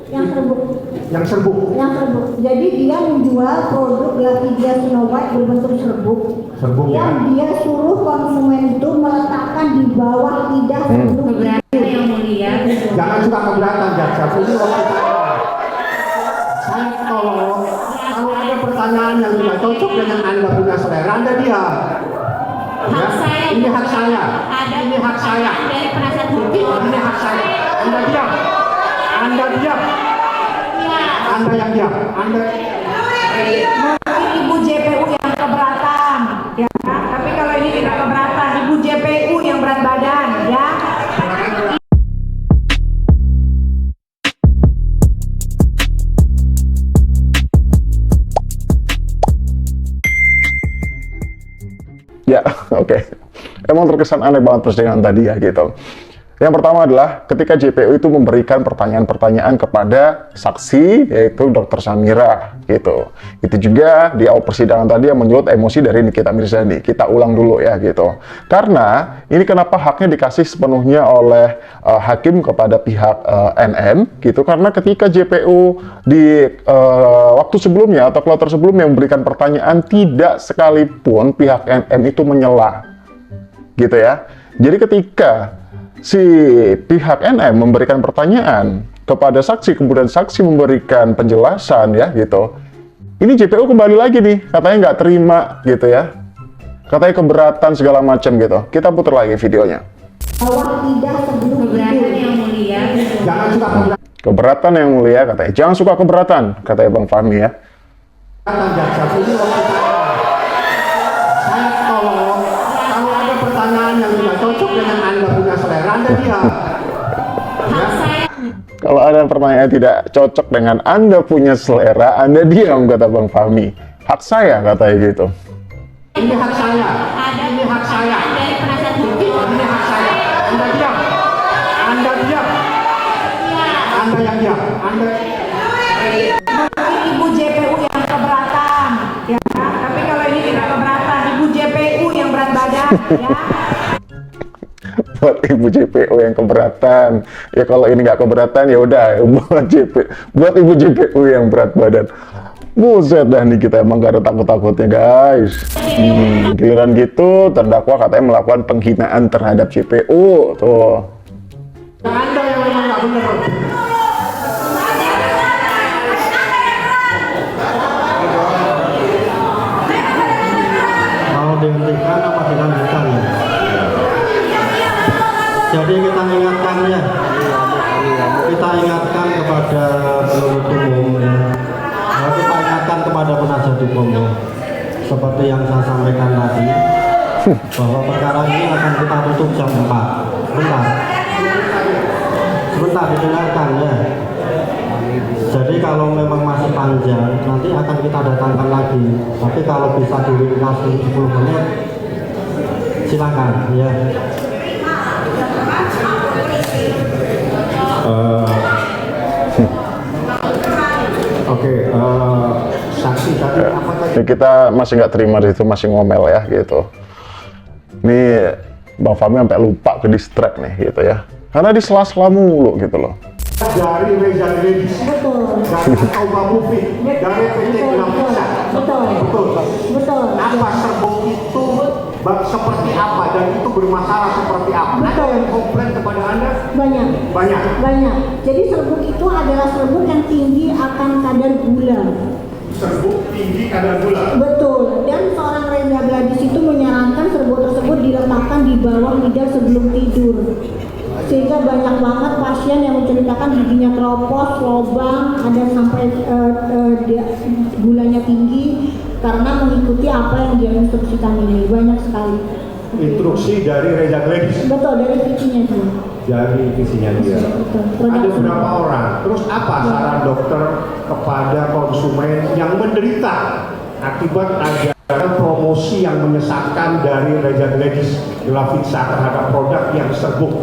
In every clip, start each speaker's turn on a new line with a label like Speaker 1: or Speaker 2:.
Speaker 1: Yang serbuk.
Speaker 2: Yang serbuk.
Speaker 1: Yang serbuk. Jadi dia menjual produk Glavidia Snow White berbentuk serbuk.
Speaker 2: Serbuk
Speaker 1: yang
Speaker 2: ya.
Speaker 1: Dia suruh konsumen itu meletakkan di bawah lidah sebelum
Speaker 3: keberatan yang mulia.
Speaker 2: Jangan suka keberatan jaksa. Ini waktu saya tolong. Kalau ada pertanyaan yang tidak cocok dengan Anda punya selera, Anda diam. Ya, ini hak saya. Ini hak saya.
Speaker 3: Dari penasihat hukum.
Speaker 2: Ini hak saya. Anda diam. Anda diam. Anda yang diam. Anda.
Speaker 1: mungkin Ibu JPU yang keberatan, ya. Tapi kalau ini tidak keberatan, Ibu JPU yang berat badan, ya.
Speaker 4: Ya, oke. Emang terkesan aneh banget persidangan tadi ya gitu. Yang pertama adalah ketika JPU itu memberikan pertanyaan-pertanyaan kepada saksi, yaitu Dr. Samira gitu. Itu juga di awal persidangan tadi yang menyulut emosi dari Nikita Mirzani. Kita ulang dulu ya gitu. Karena ini kenapa haknya dikasih sepenuhnya oleh hakim kepada pihak NM gitu. Karena ketika JPU di waktu sebelumnya atau kloter sebelumnya memberikan pertanyaan, tidak sekalipun pihak NM itu menyela gitu ya. Jadi ketika si pihak NM memberikan pertanyaan kepada saksi, kemudian saksi memberikan penjelasan ya gitu. Ini JPU kembali lagi nih, katanya nggak terima gitu ya. Katanya keberatan segala macam gitu. Kita putar lagi videonya.
Speaker 1: Bawah lidah sebelum
Speaker 3: Keberatan yang mulia.
Speaker 2: Jangan suka keberatan.
Speaker 4: Keberatan yang mulia katanya. Jangan suka keberatan, katanya Bang Fahmi ya.
Speaker 2: Jaksa. Ini waktu saya tolong. Kalau ada pertanyaan yang tidak cocok dengan Anda punya selera, Anda diam. Ya.
Speaker 4: Kalau ada pertanyaan tidak cocok dengan Anda punya selera, Anda diam, kata Bang Fahmi. Hak saya, katanya gitu.
Speaker 2: Ini hak saya. Ini hak saya.
Speaker 3: Dari penasihat hukum.
Speaker 2: Ini hak saya. Anda diam. Anda diam. Anda yang diam. Anda.
Speaker 1: mungkin Ibu JPU yang keberatan, ya. Tapi kalau ini tidak keberatan, Ibu JPU yang berat badan, ya.
Speaker 4: Buat Ibu JPU yang keberatan, ya kalau ini nggak keberatan ya udah buat Ibu JPU yang berat badan. Buset dah nih, kita emang gak ada takut-takutnya guys. Giliran gitu terdakwa katanya melakukan penghinaan terhadap JPU tuh.
Speaker 2: Anda yang memang nggak benar.
Speaker 5: Mau dihentikan apa dilanjutkan? Jadi kita ingatkan ya, kita ingatkan kepada penuntut umum ya. Kita ingatkan kepada penasihat hukum ya. Seperti yang saya sampaikan tadi, bahwa perkara ini akan kita tutup jam 4. Sebentar didengarkan ya. Jadi kalau memang masih panjang, nanti akan kita datangkan lagi. Tapi kalau bisa diringkas 10 menit, silakan ya.
Speaker 2: Saksi tadi apa tadi?
Speaker 4: Ini kita masih nggak terima di situ, masih ngomel ya gitu. Ini Bang Fahmi sampai lupa ke distract nih gitu ya. Karena di sela-sela mulu gitu loh.
Speaker 2: Dari Reza Gledis,
Speaker 1: Betul.
Speaker 2: dari Tauba Movie, dari PT Gravisa.
Speaker 1: Betul.
Speaker 2: Apa serbuk itu seperti apa dan itu bermasalah seperti apa? Ada yang komplain kepada Anda? Banyak.
Speaker 1: Jadi serbuk itu adalah serbuk yang tinggi akan kadar gula.
Speaker 2: Serbuk tinggi kadar gula.
Speaker 1: Betul. Dan seorang Reza Gladys itu menyarankan serbuk tersebut diletakkan di bawah lidah sebelum tidur. Sehingga banyak banget pasien yang menceritakan giginya keropos, lubang, ada sampai gulanya tinggi karena mengikuti apa yang dia instruksikan ini. Banyak sekali.
Speaker 2: Instruksi dari Reza Gledis.
Speaker 1: Betul, dari visinya dia.
Speaker 2: Dari visinya dia.
Speaker 1: Betul.
Speaker 2: Ada berapa orang? Terus apa saran dokter kepada konsumen yang menderita akibat ada promosi yang menyesatkan dari Reza Gledis Glavitsa terhadap produk yang serbuk,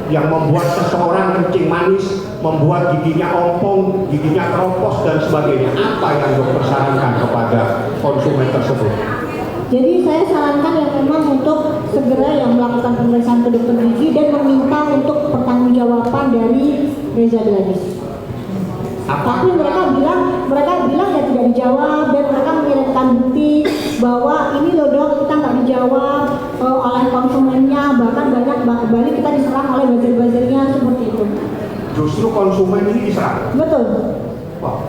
Speaker 2: yang membuat seseorang kencing manis, membuat giginya ompong, giginya keropos dan sebagainya. Apa yang dokter sarankan kepada konsumen tersebut?
Speaker 1: Jadi saya sarankan yang memang untuk segera yang melakukan pemeriksaan ke dokter gigi dan meminta untuk pertanggungjawaban dari Reza Gladys. Tapi mereka bilang ya tidak dijawab, dan mereka mengirimkan bukti bahwa ini loh dok, kita nggak dijawab oleh konsumennya, bahkan balik kita diserang oleh buzzer-buzzernya seperti itu.
Speaker 2: Justru konsumen ini diserang.
Speaker 1: Betul.
Speaker 2: Wah.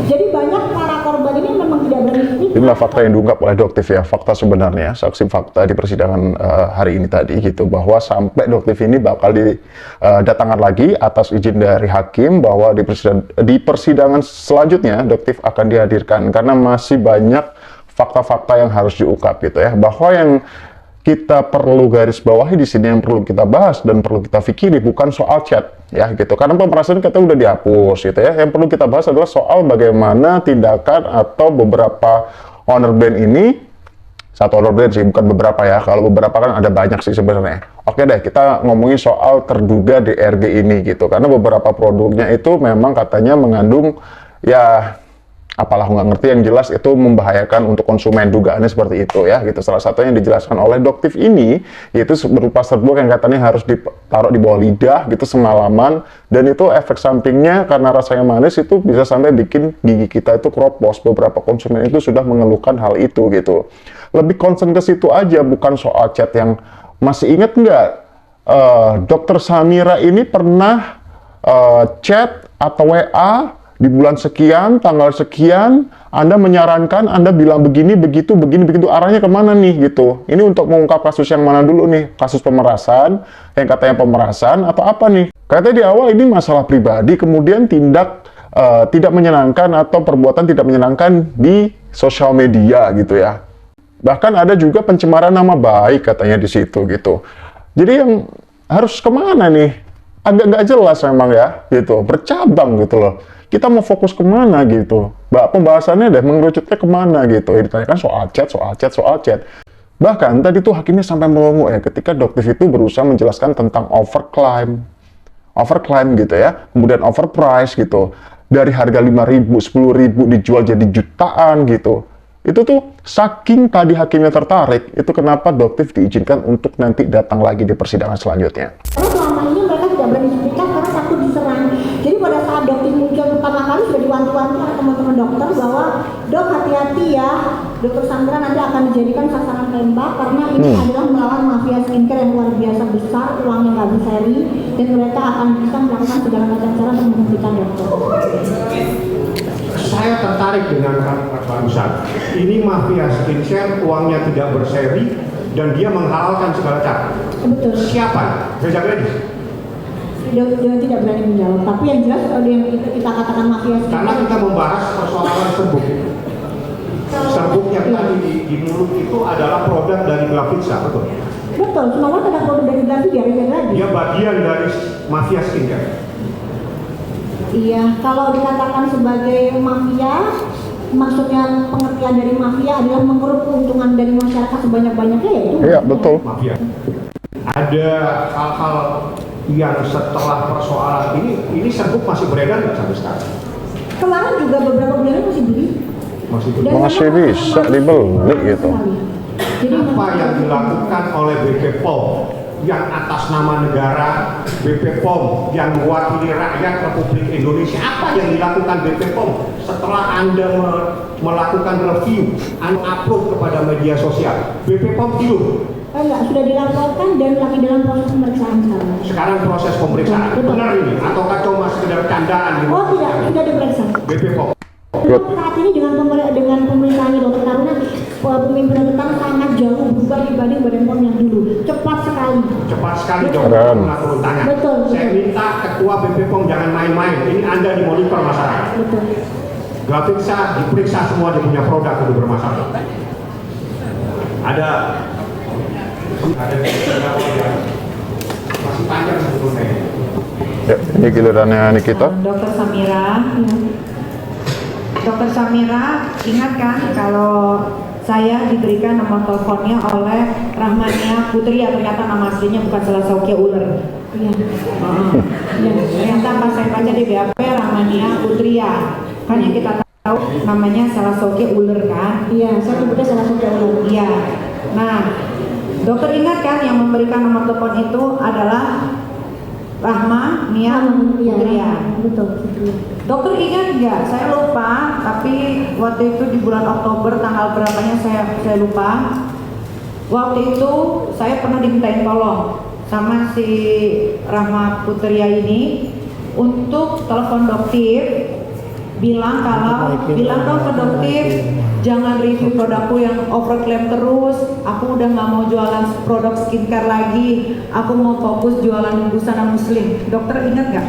Speaker 1: Jadi banyak para korban ini memang tidak berani.
Speaker 4: Inilah fakta yang diungkap oleh Doktiv ya, fakta sebenarnya, saksi fakta di persidangan hari ini tadi gitu, bahwa sampai Doktiv ini bakal didatangkan lagi atas izin dari hakim bahwa di persidangan selanjutnya Doktiv akan dihadirkan karena masih banyak fakta-fakta yang harus diungkap gitu ya, bahwa yang kita perlu garis bawahi di sini, yang perlu kita bahas dan perlu kita pikiri bukan soal chat ya gitu, karena pemerasan kita udah dihapus gitu ya. Yang perlu kita bahas adalah soal bagaimana tindakan atau beberapa owner brand ini, satu owner brand sih, bukan beberapa ya, kalau beberapa kan ada banyak sih sebenarnya. Oke deh, kita ngomongin soal terduga DRG ini gitu, karena beberapa produknya itu memang katanya mengandung ya apalah nggak ngerti, yang jelas itu membahayakan untuk konsumen, dugaannya seperti itu ya gitu. Salah satunya yang dijelaskan oleh Doktiv ini yaitu berupa serbuk yang katanya harus ditaruh di bawah lidah gitu semalaman, dan itu efek sampingnya karena rasanya manis itu bisa sampai bikin gigi kita itu keropos. Beberapa konsumen itu sudah mengeluhkan hal itu gitu. Lebih concern ke situ aja, bukan soal chat. Yang masih ingat nggak Dokter Samira ini pernah chat atau WA di bulan sekian, tanggal sekian, Anda menyarankan, Anda bilang begini, begitu, arahnya kemana nih gitu. Ini untuk mengungkap kasus yang mana dulu nih? Kasus pemerasan, yang katanya pemerasan, atau apa nih? Katanya di awal ini masalah pribadi, kemudian tindak tidak menyenangkan atau perbuatan tidak menyenangkan di sosial media gitu ya. Bahkan ada juga pencemaran nama baik katanya di situ gitu. Jadi yang harus kemana nih? Agak nggak jelas memang ya gitu, bercabang gitu loh. Kita mau fokus kemana gitu, pembahasannya deh mengerucutnya kemana gitu. Ditanyakan soal chat. Bahkan tadi tuh hakimnya sampai melongo ya ketika Doktiv itu berusaha menjelaskan tentang overclaim gitu ya, kemudian overprice gitu, dari harga 5.000, 10.000 dijual jadi jutaan gitu. Itu tuh saking tadi hakimnya tertarik, itu kenapa Doktiv diizinkan untuk nanti datang lagi di persidangan selanjutnya.
Speaker 1: Karena selama ini mereka tidak berani serikat karena takut diserang. Jadi pada saat Doktiv muncul pertama kali sudah diwanti-wanti oleh teman-teman dokter bahwa dok hati-hati ya, Dokter Samira nanti akan dijadikan sasaran tembak karena ini adalah melawan mafia skincare yang luar biasa besar, uangnya nggak berseri, dan mereka akan bisa melakukan segala macam cara untuk menghentikan dokter.
Speaker 2: Saya tertarik dengan kalimat barusan. Ini mafia skincare, uangnya tidak berseri, dan dia menghalalkan segala cara.
Speaker 1: Betul.
Speaker 2: Siapa? Reza Gladys?
Speaker 1: Dia tidak berani menjawab, tapi yang jelas yang kita katakan mafia skincare.
Speaker 2: Karena kita membahas persoalan serbuk. Serbuk yang tadi di mulut itu adalah produk dari Glavitsa, betul?
Speaker 1: Betul, semua ada produk dari Glavitsa dari Reza Gladys.
Speaker 2: Dia bagian dari mafia skincare.
Speaker 1: Iya, kalau dikatakan sebagai mafia, maksudnya pengertian dari mafia adalah mengeruk keuntungan dari masyarakat sebanyak-banyaknya, ya itu.
Speaker 4: Iya, betul.
Speaker 2: Mafia. Ada hal-hal yang setelah persoalan ini serbuk masih beredar nggak sampai sekarang?
Speaker 1: Kemarin juga beberapa bulan masih beli.
Speaker 4: Masih bisa dibeli gitu.
Speaker 1: Jadi
Speaker 2: apa yang dilakukan oleh BP POM yang atas nama negara, BP POM yang mewakili rakyat Republik Indonesia, apa yang dilakukan BP POM setelah Anda melakukan review, Anda upload kepada media sosial? BP POM tidur?
Speaker 1: enggak, sudah dilaporkan dan lagi dalam proses pemeriksaan sekarang.
Speaker 2: Sekarang proses pemeriksaan, benar ini? Ataukah cuma sekedar candaan?
Speaker 1: Oh tidak, sudah diperiksa.
Speaker 2: BP POM?
Speaker 1: Saat ini dengan pemerintahan Dr. Taruna, pemimpinan kita sangat jauh berubah dibanding Badan POM yang dulu. Cepat sekali.
Speaker 2: Cepat sekali dong,
Speaker 4: Keren.
Speaker 2: turun tangan.
Speaker 1: Betul.
Speaker 2: Saya minta Ketua BP POM jangan main-main. Ini Anda dimonitor masyarakat.
Speaker 1: Betul.
Speaker 2: Glavitsa diperiksa semua, dia punya produk itu bermasalah. Ada masih panjang sebetulnya.
Speaker 4: Ya, ini gilirannya Nikita.
Speaker 3: Dokter Samira. Dokter Samira, ingat kan kalau saya diberikan nomor teleponnya oleh Rahmania Putri, yang ternyata nama aslinya bukan Salasokia Uler.
Speaker 1: Iya.
Speaker 3: Ternyata pas saya baca di BAP Rahmania Putri ya. Kan yang kita tahu namanya Salasokia Uler kan?
Speaker 1: Iya, saya sebutnya salah satu orang.
Speaker 3: Iya. Nah, dokter ingat kan yang memberikan nomor telepon itu adalah Rahma Nia Putria.
Speaker 1: Betul.
Speaker 3: Dokter ingat nggak? Saya lupa, tapi waktu itu di bulan Oktober tanggal berapanya saya lupa. Waktu itu saya pernah dimintain tolong sama si Rahma Putria ini untuk telepon dokter, bilang dong ke dokter jangan review produkku yang overclaim terus. Aku udah nggak mau jualan produk skincare lagi. Aku mau fokus jualan busana muslim. Dokter ingat nggak?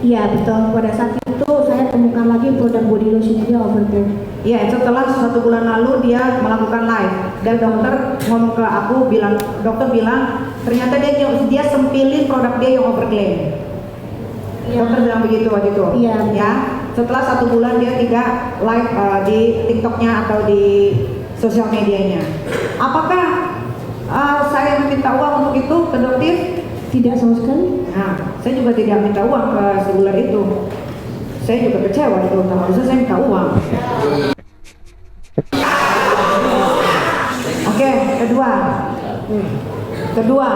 Speaker 1: Iya betul. Pada saat itu saya temukan lagi produk body lotion dia overclaim.
Speaker 3: Ya, setelah 1 bulan lalu dia melakukan live dan dokter ngomong ke aku dokter bilang ternyata dia sempilin produk dia yang overclaim.
Speaker 1: Iya.
Speaker 3: Dokter bilang begitu waktu itu.
Speaker 1: Iya.
Speaker 3: Ya, setelah 1 bulan dia tidak live di TikToknya atau di sosial medianya. Apakah saya meminta uang untuk itu ke dokter?
Speaker 1: Tidak sama sekali.
Speaker 3: Nah, saya juga tidak minta uang ke si ular itu. Saya juga kecewa itu, harusnya saya minta uang. Oke, kedua,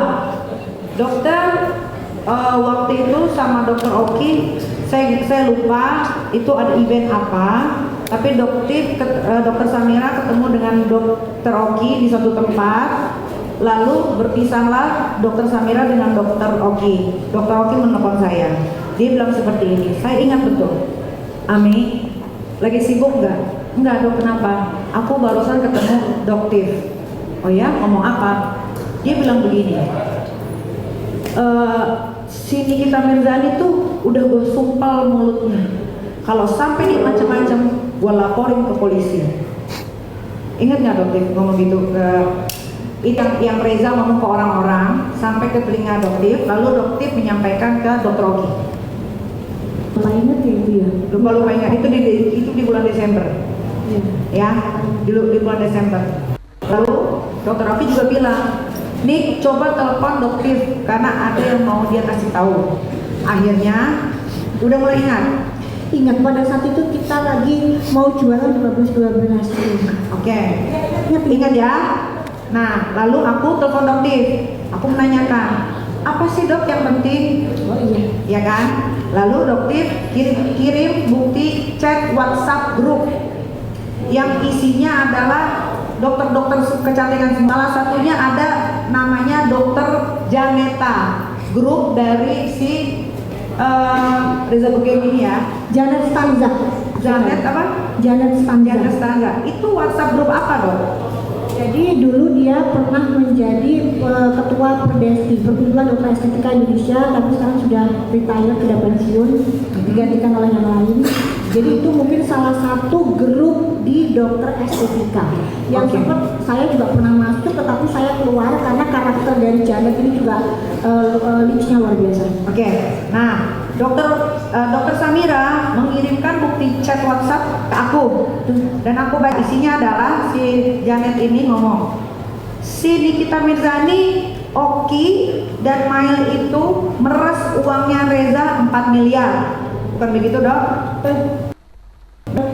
Speaker 3: dokter waktu itu sama dokter Oki, saya lupa itu ada event apa, tapi dokter Samira ketemu dengan dokter Oki di satu tempat. Lalu berpisahlah dokter Samira dengan dokter Oki. Dokter Oki menelpon saya. Dia bilang seperti ini. Saya ingat betul. Ami, lagi sibuk nggak? Enggak dok, kenapa? Aku barusan ketemu dokter. Oh ya, ngomong apa? Dia bilang begini. Si Nikita Mirzani tuh udah gue sumpal mulutnya. Kalau sampai dia macam-macam, gue laporin ke polisi. Ingat nggak dokter ngomong gitu ke yang Reza ngomong ke orang-orang sampai ke telinga dokter, lalu dokter menyampaikan ke dokter Oki.
Speaker 1: Lupa ingat ya itu ya.
Speaker 3: Lupa ingat itu di bulan Desember.
Speaker 1: Iya.
Speaker 3: Ya, di bulan Desember. Lalu dokter Oki juga bilang, Nik coba telepon dokter karena ada yang mau dia kasih tahu. Akhirnya udah mulai ingat.
Speaker 1: Ingat pada saat itu kita lagi mau jualan 12.
Speaker 3: Oke. Ingat ya. Nah, lalu aku telepon dokter. Aku menanyakan, apa sih dok yang penting?
Speaker 1: Oh iya.
Speaker 3: Ya kan? Lalu dokter kirim bukti chat WhatsApp grup yang isinya adalah dokter-dokter kecantikan. Salah satunya ada namanya dokter Janeta, grup dari si Reza Bugem ini ya.
Speaker 1: Janet Stanza.
Speaker 3: Janet apa?
Speaker 1: Janet Stanza.
Speaker 3: Janet Stanza. Itu WhatsApp grup apa dok?
Speaker 1: Jadi dulu dia pernah menjadi ketua Perdesti, Perkumpulan Dokter Estetika Indonesia, tapi sekarang sudah retire, sudah pensiun, digantikan oleh yang lain. Jadi itu mungkin salah satu grup di dokter estetika yang sempat saya juga pernah masuk, tetapi saya keluar karena karakter dari Janet ini juga leads-nya luar biasa.
Speaker 3: Oke. Nah, dokter Samira mengirimkan bukti chat WhatsApp ke aku dan aku baca isinya adalah si Janet ini ngomong, si Nikita Mirzani, Oki dan Mail itu meres uangnya Reza 4 miliar. Bukan begitu dok?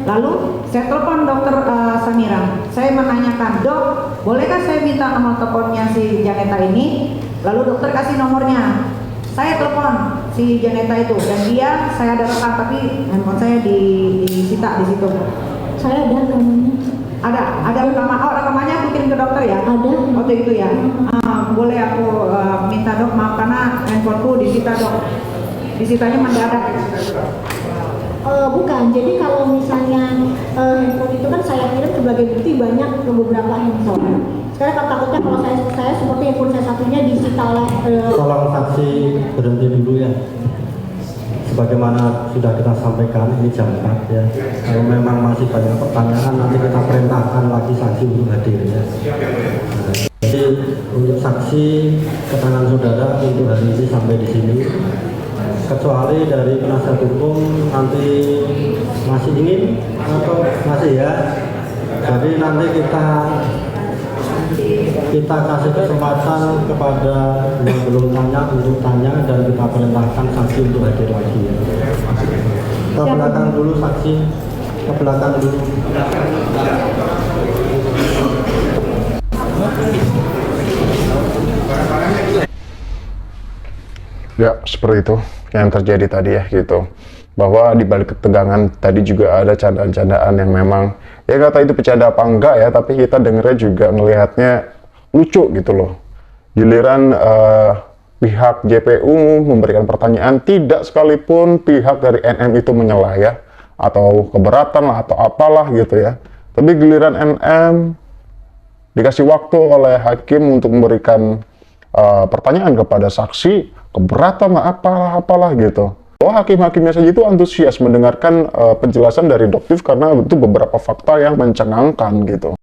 Speaker 3: Lalu saya telepon dokter Samira. Saya menanyakan, dok, bolehkah saya minta nomor teleponnya si Janeta ini? Lalu dokter kasih nomornya. Saya telepon si Janeta itu dan saya ada rekam, tapi handphone saya disita di situ.
Speaker 1: Saya ada namanya.
Speaker 3: Ada rekaman. Oh, rekamannya aku kirim ke dokter ya?
Speaker 1: Ada.
Speaker 3: Waktu itu ya. Boleh aku minta dok, maaf karena handphoneku disita dok. Disitanya mendadak.
Speaker 1: Bukan, jadi kalau misalnya handphone itu kan saya kirim sebagai bukti banyak ke beberapa handphone. Sekarang takutnya kalau saya seperti handphone saya satunya disita oleh
Speaker 5: Tolong saksi berhenti dulu ya. Sebagaimana sudah kita sampaikan, ini jam 4 ya. Kalau memang masih banyak pertanyaan, nanti kita perintahkan lagi saksi untuk hadir ya. Jadi untuk saksi keterangan saudara untuk hari ini sampai di sini. Kecuali dari penasihat hukum nanti masih ingin atau masih ya. Jadi nanti kita kasih kesempatan kepada yang belum tanya untuk tanya dan kita perintahkan saksi untuk hadir lagi ya. Ke belakang dulu saksi, ke belakang dulu.
Speaker 4: Ya, seperti itu yang terjadi tadi ya gitu. Bahwa di balik ketegangan tadi juga ada candaan-candaan yang memang ya nggak tahu itu bercanda apa enggak ya, tapi kita dengernya juga ngelihatnya lucu gitu loh. Giliran pihak JPU memberikan pertanyaan, tidak sekalipun pihak dari NM itu menyela ya, atau keberatan lah atau apalah gitu ya. Tapi giliran NM dikasih waktu oleh hakim untuk memberikan pertanyaan kepada saksi, keberatan lah apalah gitu. Oh, hakim-hakimnya saja itu antusias mendengarkan penjelasan dari Doktif karena itu beberapa fakta yang mencengangkan gitu.